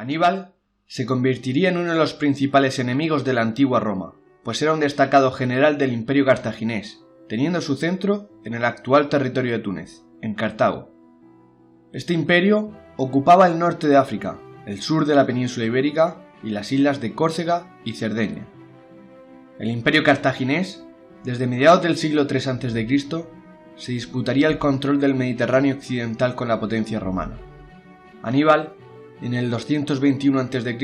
Aníbal se convertiría en uno de los principales enemigos de la antigua Roma, pues era un destacado general del Imperio cartaginés, teniendo su centro en el actual territorio de Túnez, en Cartago. Este imperio ocupaba el norte de África, el sur de la península ibérica y las islas de Córcega y Cerdeña. El Imperio cartaginés, desde mediados del siglo III a.C., se disputaría el control del Mediterráneo occidental con la potencia romana. Aníbal, en el 221 a.C.,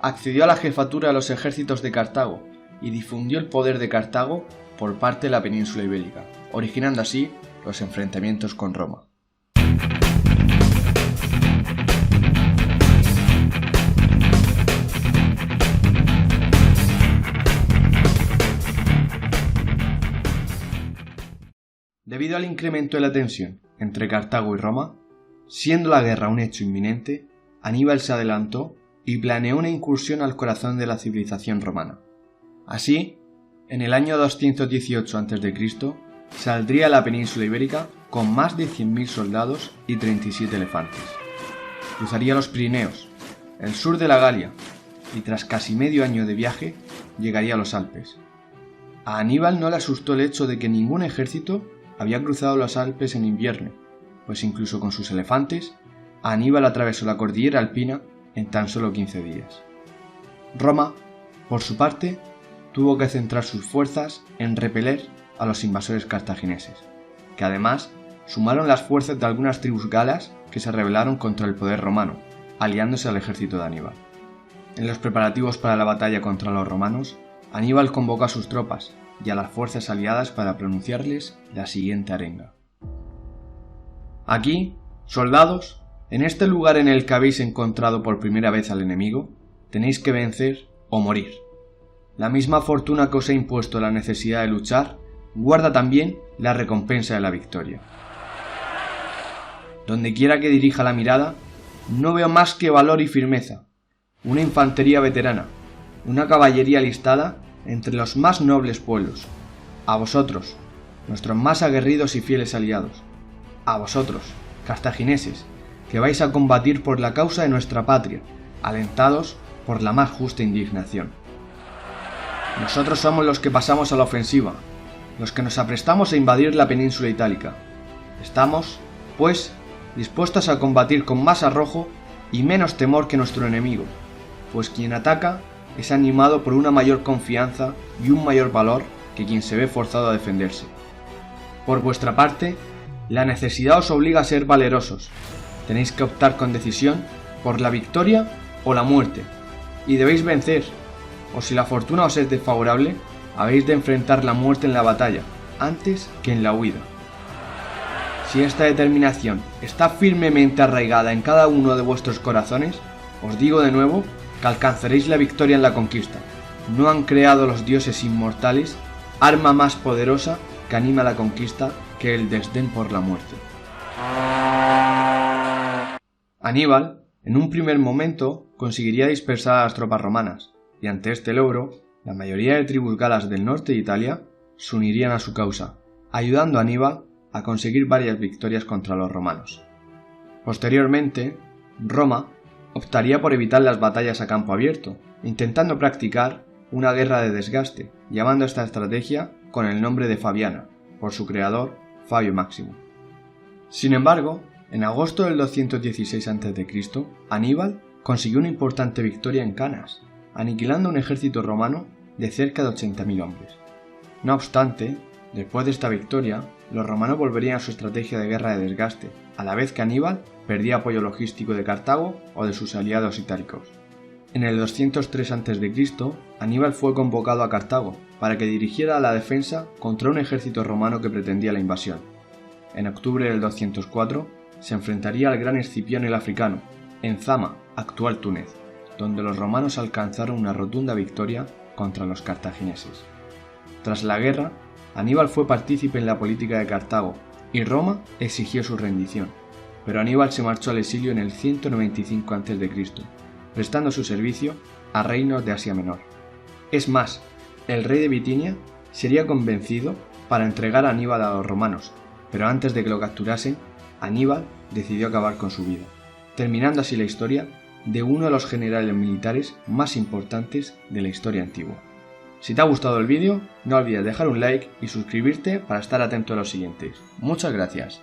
accedió a la jefatura de los ejércitos de Cartago y difundió el poder de Cartago por parte de la península ibérica, originando así los enfrentamientos con Roma. Debido al incremento de la tensión entre Cartago y Roma, siendo la guerra un hecho inminente, Aníbal se adelantó y planeó una incursión al corazón de la civilización romana. Así, en el año 218 a.C., saldría a la península ibérica con más de 100.000 soldados y 37 elefantes. Cruzaría los Pirineos, el sur de la Galia, y tras casi medio año de viaje, llegaría a los Alpes. A Aníbal no le asustó el hecho de que ningún ejército había cruzado los Alpes en invierno, pues incluso con sus elefantes, Aníbal atravesó la cordillera alpina en tan solo 15 días. Roma, por su parte, tuvo que centrar sus fuerzas en repeler a los invasores cartagineses, que además sumaron las fuerzas de algunas tribus galas que se rebelaron contra el poder romano, aliándose al ejército de Aníbal. En los preparativos para la batalla contra los romanos, Aníbal convocó a sus tropas y a las fuerzas aliadas para pronunciarles la siguiente arenga. Aquí, soldados, en este lugar en el que habéis encontrado por primera vez al enemigo, tenéis que vencer o morir. La misma fortuna que os ha impuesto la necesidad de luchar, guarda también la recompensa de la victoria. Donde quiera que dirija la mirada, no veo más que valor y firmeza, una infantería veterana, una caballería alistada entre los más nobles pueblos. A vosotros, nuestros más aguerridos y fieles aliados. A vosotros, cartagineses, que vais a combatir por la causa de nuestra patria, alentados por la más justa indignación. Nosotros somos los que pasamos a la ofensiva, los que nos aprestamos a invadir la península itálica. Estamos, pues, dispuestos a combatir con más arrojo y menos temor que nuestro enemigo, pues quien ataca es animado por una mayor confianza y un mayor valor que quien se ve forzado a defenderse. Por vuestra parte, la necesidad os obliga a ser valerosos. Tenéis que optar con decisión por la victoria o la muerte, y debéis vencer, o si la fortuna os es desfavorable, habéis de enfrentar la muerte en la batalla, antes que en la huida. Si esta determinación está firmemente arraigada en cada uno de vuestros corazones, os digo de nuevo que alcanzaréis la victoria en la conquista. No han creado los dioses inmortales arma más poderosa que anima la conquista que el desdén por la muerte. Aníbal, en un primer momento, conseguiría dispersar a las tropas romanas, y ante este logro, la mayoría de tribus galas del norte de Italia se unirían a su causa, ayudando a Aníbal a conseguir varias victorias contra los romanos. Posteriormente, Roma optaría por evitar las batallas a campo abierto, intentando practicar una guerra de desgaste, llamando a esta estrategia con el nombre de Fabiana, por su creador, Fabio Máximo. Sin embargo, en agosto del 216 a.C., Aníbal consiguió una importante victoria en Canas, aniquilando un ejército romano de cerca de 80.000 hombres. No obstante, después de esta victoria, los romanos volverían a su estrategia de guerra de desgaste, a la vez que Aníbal perdía apoyo logístico de Cartago o de sus aliados itálicos. En el 203 a.C., Aníbal fue convocado a Cartago para que dirigiera la defensa contra un ejército romano que pretendía la invasión. En octubre del 204, se enfrentaría al gran Escipión el Africano, en Zama, actual Túnez, donde los romanos alcanzaron una rotunda victoria contra los cartagineses. Tras la guerra, Aníbal fue partícipe en la política de Cartago y Roma exigió su rendición, pero Aníbal se marchó al exilio en el 195 a.C., prestando su servicio a reinos de Asia Menor. Es más, el rey de Bitinia sería convencido para entregar a Aníbal a los romanos, pero antes de que lo capturasen, Aníbal decidió acabar con su vida, terminando así la historia de uno de los generales militares más importantes de la historia antigua. Si te ha gustado el vídeo, no olvides dejar un like y suscribirte para estar atento a los siguientes. Muchas gracias.